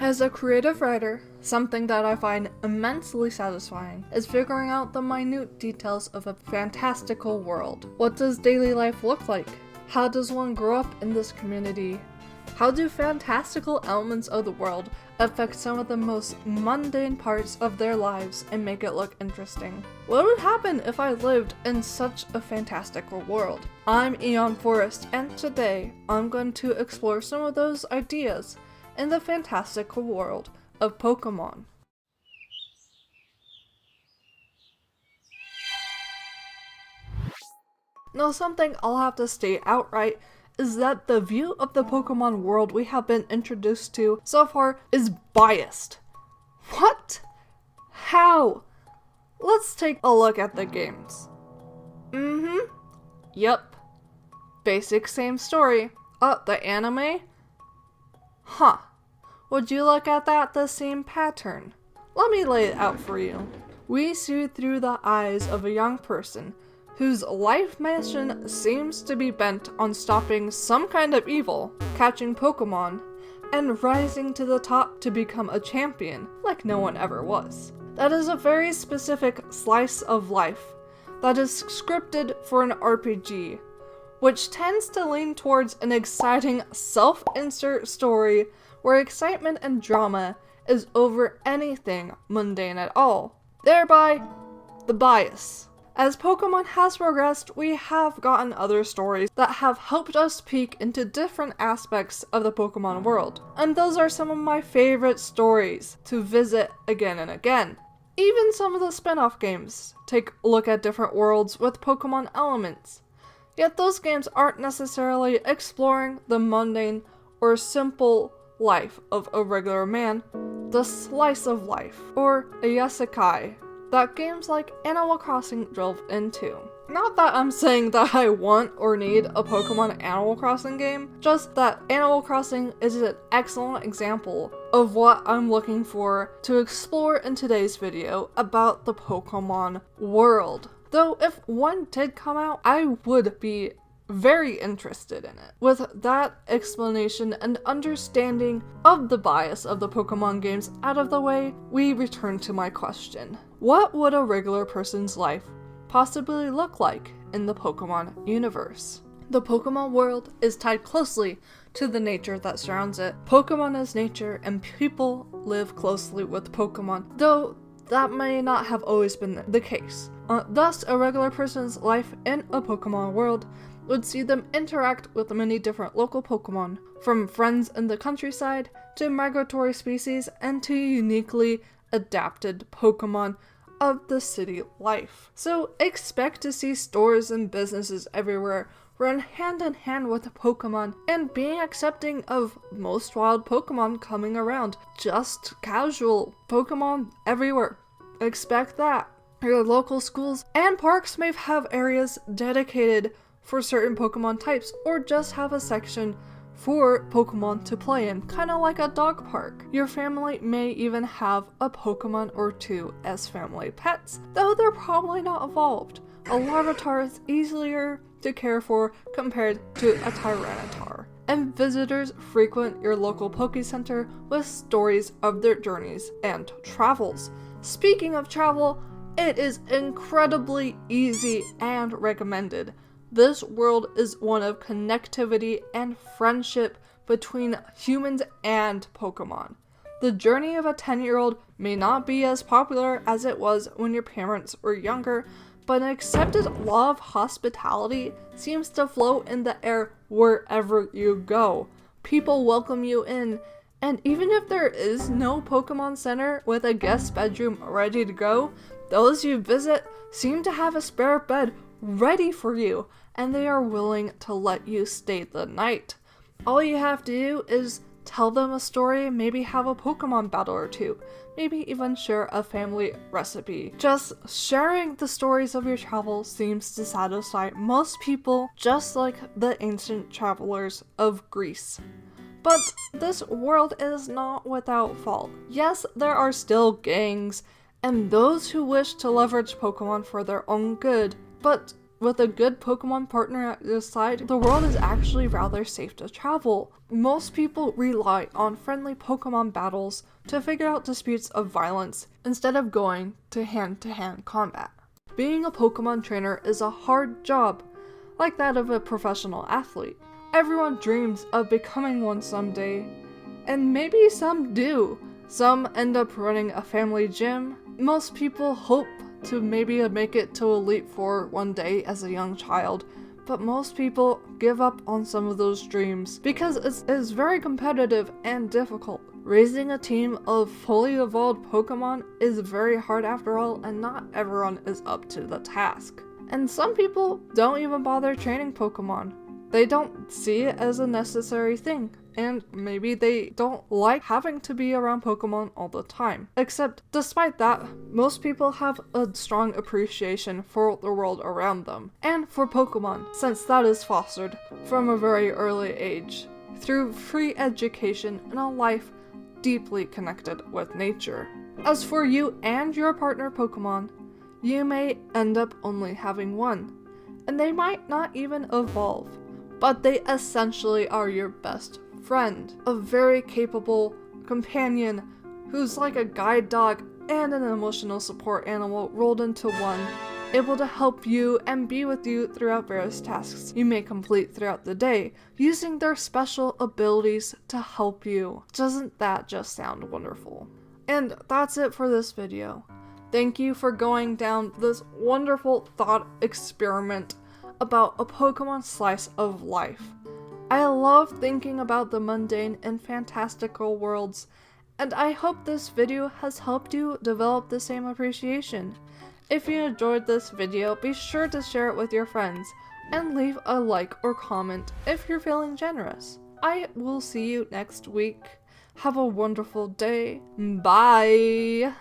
As a creative writer, something that I find immensely satisfying is figuring out the minute details of a fantastical world. What does daily life look like? How does one grow up in this community? How do fantastical elements of the world affect some of the most mundane parts of their lives and make it look interesting? What would happen if I lived in such a fantastical world? I'm Eon Forrest, and today I'm going to explore some of those ideas in the fantastical world of Pokemon. Now, something I'll have to state outright is that the view of the Pokemon world we have been introduced to so far is biased. What? How? Let's take a look at the games. Yep. Basic same story. The anime? Huh. Would you look at that the same pattern? Let me lay it out for you. We see through the eyes of a young person whose life mission seems to be bent on stopping some kind of evil, catching Pokemon, and rising to the top to become a champion like no one ever was. That is a very specific slice of life that is scripted for an RPG, which tends to lean towards an exciting self-insert story where excitement and drama is over anything mundane at all. Thereby, the bias. As Pokemon has progressed, we have gotten other stories that have helped us peek into different aspects of the Pokemon world, and those are some of my favorite stories to visit again and again. Even some of the spin-off games take a look at different worlds with Pokemon elements, yet those games aren't necessarily exploring the mundane or simple life of a regular man, the slice of life, or a isekai that games like Animal Crossing delve into. Not that I'm saying that I want or need a Pokemon Animal Crossing game, just that Animal Crossing is an excellent example of what I'm looking for to explore in today's video about the Pokemon world. Though if one did come out, I would be very interested in it. With that explanation and understanding of the bias of the Pokemon games out of the way, we return to my question. What would a regular person's life possibly look like in the Pokemon universe? The Pokemon world is tied closely to the nature that surrounds it. Pokemon is nature, and people live closely with Pokemon, though that may not have always been the case. Thus, a regular person's life in a Pokemon world would see them interact with many different local Pokemon, from friends in the countryside to migratory species and to uniquely adapted Pokemon of the city life. So expect to see stores and businesses everywhere run hand in hand with Pokemon and being accepting of most wild Pokemon coming around. Just casual Pokemon everywhere. Expect that. Your local schools and parks may have areas dedicated for certain Pokemon types, or just have a section for Pokemon to play in, kind of like a dog park. Your family may even have a Pokemon or two as family pets, though they're probably not evolved. A Larvitar is easier to care for compared to a Tyranitar. And visitors frequent your local Pokecenter with stories of their journeys and travels. Speaking of travel, it is incredibly easy and recommended. This world is one of connectivity and friendship between humans and Pokemon. The journey of a 10-year-old may not be as popular as it was when your parents were younger, but an accepted law of hospitality seems to flow in the air wherever you go. People welcome you in, and even if there is no Pokemon Center with a guest bedroom ready to go, those you visit seem to have a spare bed ready for you, and they are willing to let you stay the night. All you have to do is tell them a story, maybe have a Pokemon battle or two, maybe even share a family recipe. Just sharing the stories of your travel seems to satisfy most people, just like the ancient travelers of Greece. But this world is not without fault. Yes, there are still gangs and those who wish to leverage Pokemon for their own good, but with a good Pokemon partner at your side, the world is actually rather safe to travel. Most people rely on friendly Pokemon battles to figure out disputes of violence instead of going to hand-to-hand combat. Being a Pokemon trainer is a hard job, like that of a professional athlete. Everyone dreams of becoming one someday, and maybe some do. Some end up running a family gym. Most people hope to maybe make it to Elite Four one day as a young child, but most people give up on some of those dreams because it's very competitive and difficult. Raising a team of fully evolved Pokemon is very hard after all, and not everyone is up to the task. And some people don't even bother training Pokemon. They don't see it as a necessary thing, and maybe they don't like having to be around Pokemon all the time. Except, despite that, most people have a strong appreciation for the world around them, and for Pokemon, since that is fostered from a very early age, through free education and a life deeply connected with nature. As for you and your partner Pokemon, you may end up only having one, and they might not even evolve, but they essentially are your best friend, a very capable companion who's like a guide dog and an emotional support animal rolled into one, able to help you and be with you throughout various tasks you may complete throughout the day, using their special abilities to help you. Doesn't that just sound wonderful? And that's it for this video. Thank you for going down this wonderful thought experiment about a Pokemon slice of life. I love thinking about the mundane and fantastical worlds, and I hope this video has helped you develop the same appreciation. If you enjoyed this video, be sure to share it with your friends, and leave a like or comment if you're feeling generous. I will see you next week. Have a wonderful day. Bye!